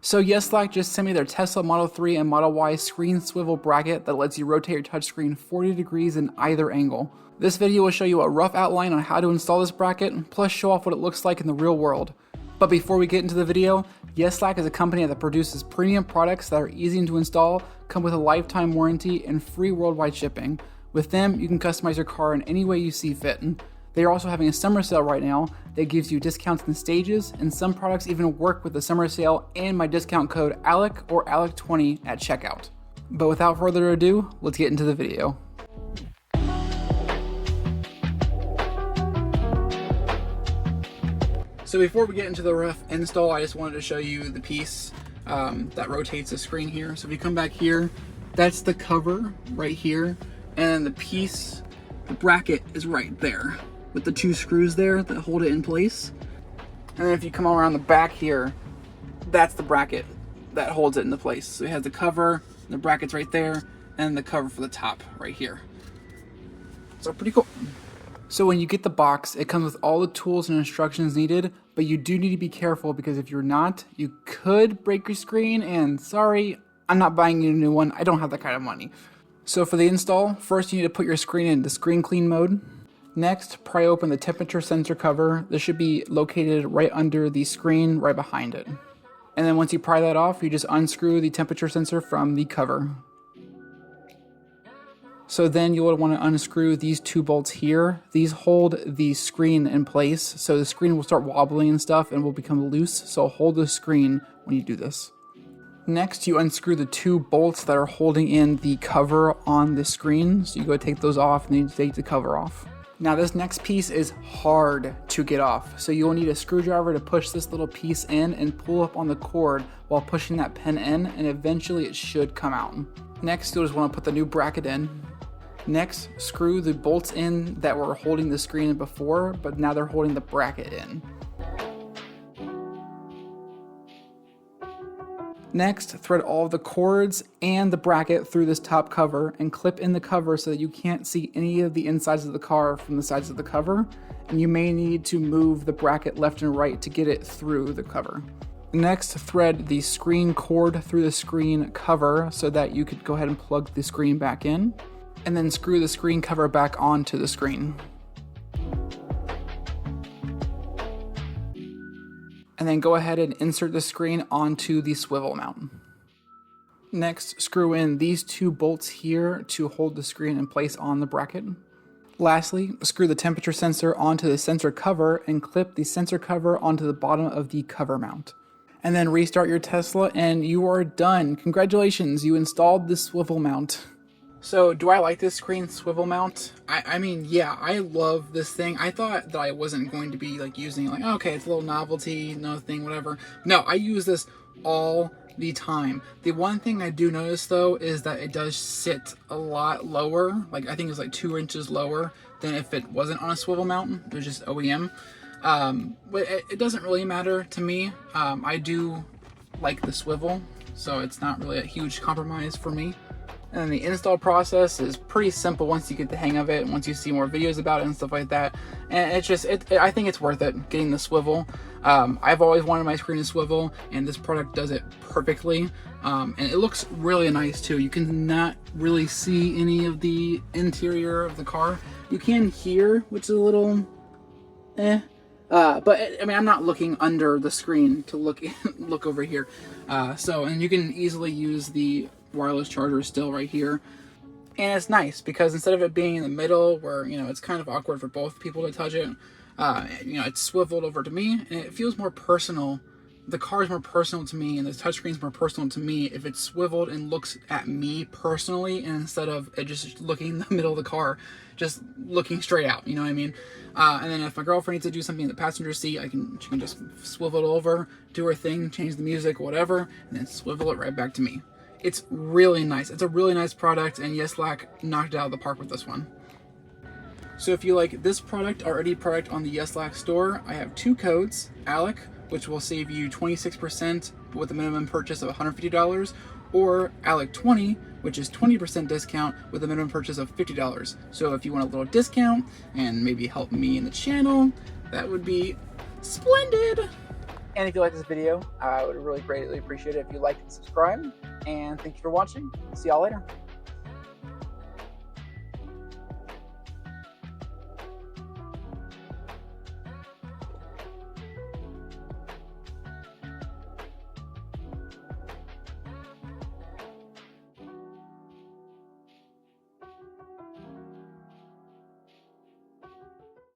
So Yeslak just sent me their Tesla Model 3 and Model Y screen swivel bracket that lets you rotate your touchscreen 40 degrees in either angle. This video will show you a rough outline on how to install this bracket, plus show off what it looks like in the real world. But before we get into the video, Yeslak is a company that produces premium products that are easy to install, come with a lifetime warranty, and free worldwide shipping. With them, you can customize your car in any way you see fit. They are also having a summer sale right now that gives you discounts in stages, and some products even work with the summer sale and my discount code ALEC or ALEC20 at checkout. But without further ado, let's get into the video. So before we get into the rough install, I just wanted to show you the piece that rotates the screen here. So if you come back here, that's the cover right here, and the piece, the bracket is right there with the two screws there that hold it in place. And then if you come around the back here, that's the bracket that holds it into place. So it has the cover, the bracket's right there, and the cover for the top right here. So pretty cool. So when you get the box, it comes with all the tools and instructions needed, but you do need to be careful because if you're not, you could break your screen, and sorry, I'm not buying you a new one. I don't have that kind of money. So for the install, first you need to put your screen into screen clean mode. Next, pry open the temperature sensor cover. This should be located right under the screen, right behind it. And then once you pry that off, you just unscrew the temperature sensor from the cover. So then you'll want to unscrew these two bolts here. These hold the screen in place, so the screen will start wobbling and stuff and will become loose, so hold the screen when you do this. Next, you unscrew the two bolts that are holding in the cover on the screen. So you go take those off and then you take the cover off. Now this next piece is hard to get off. So you'll need a screwdriver to push this little piece in and pull up on the cord while pushing that pin in, and eventually it should come out. Next, you'll just want to put the new bracket in. Next, screw the bolts in that were holding the screen in before, but now they're holding the bracket in. Next, thread all of the cords and the bracket through this top cover and clip in the cover so that you can't see any of the insides of the car from the sides of the cover, and you may need to move the bracket left and right to get it through the cover. Next, thread the screen cord through the screen cover so that you could go ahead and plug the screen back in, and then screw the screen cover back onto the screen. And then go ahead and insert the screen onto the swivel mount. Next, screw in these two bolts here to hold the screen in place on the bracket. Lastly, screw the temperature sensor onto the sensor cover and clip the sensor cover onto the bottom of the cover mount. And then restart your Tesla and you are done. Congratulations, you installed the swivel mount. So do I like this screen swivel mount? I mean, yeah, I love this thing. I thought that I wasn't going to be like using it, like, okay, it's a little novelty, no thing, whatever. No, I use this all the time. The one thing I do notice though is that it does sit a lot lower. Like I think it's like 2 inches lower than if it wasn't on a swivel mount. It was just OEM. But it doesn't really matter to me. I do like the swivel, so it's not really a huge compromise for me. And then the install process is pretty simple once you get the hang of it, once you see more videos about it and stuff like that. And it's just, I think it's worth it getting the swivel. I've always wanted my screen to swivel, and this product does it perfectly. And it looks really nice too. You can not really see any of the interior of the car. You can hear, which is a little but I mean, I'm not looking under the screen to look over here. And you can easily use the wireless charger still right here, and it's nice because instead of it being in the middle where, you know, it's kind of awkward for both people to touch it, you know, it's swiveled over to me and it feels more personal. The car is more personal to me and the touchscreen is more personal to me if it's swiveled and looks at me personally, and instead of it just looking in the middle of the car, just looking straight out, you know what I mean? And then if my girlfriend needs to do something in the passenger seat, she can just swivel it over, do her thing, change the music, whatever, and then swivel it right back to me. It's really nice. It's a really nice product, and Yeslak knocked it out of the park with this one. So if you like this product or any product on the Yeslak store, I have two codes, ALEC, which will save you 26% with a minimum purchase of $150, or ALEC20, which is 20% discount with a minimum purchase of $50. So if you want a little discount and maybe help me in the channel, that would be splendid. And if you like this video, I would really greatly appreciate it if you liked and subscribed. And thank you for watching. See y'all later.